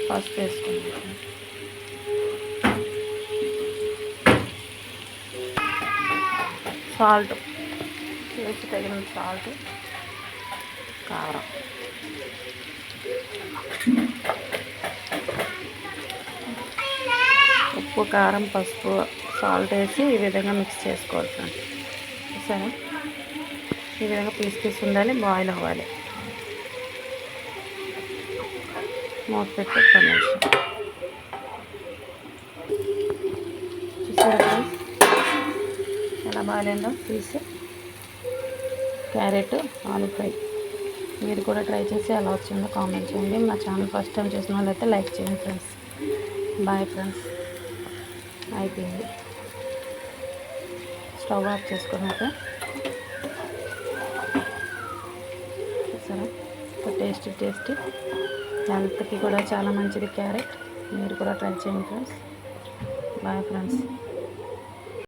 పసుపు వేసుకుంటాం, సాల్ట్, రుచి తగినంత సాల్ట్, కారం, ఉప్పు, కారం, పసుపు, సాల్ట్ వేసి ఈ విధంగా మిక్స్ చేసుకోవాలి ఫ్రెండ్స్. సరే, ఈ విధంగా పీస్ ఉండాలి, బాయిల్ అవ్వాలి. మూత పెట్టి 10 నిమిషం. చూసారా ఫ్రెండ్స్ ఎలా బాయిల్ అయిందో పీస్. క్యారెట్ ఆలు ఫ్రై మీరు కూడా ట్రై చేసి ఎలా వచ్చిందో కామెంట్ చేయండి. మా ఛానల్ ఫస్ట్ టైం చూసిన వాళ్ళైతే లైక్ చేయండి ఫ్రెండ్స్. Bye friends. అయిపోయింది. స్టవ్ ఆఫ్ చేసుకున్నాక సరే, టేస్టీ హెల్త్కి కూడా చాలా మంచిది క్యారెట్. మీరు కూడా ట్రై చేయండి ఫ్రెండ్స్. Bye friends.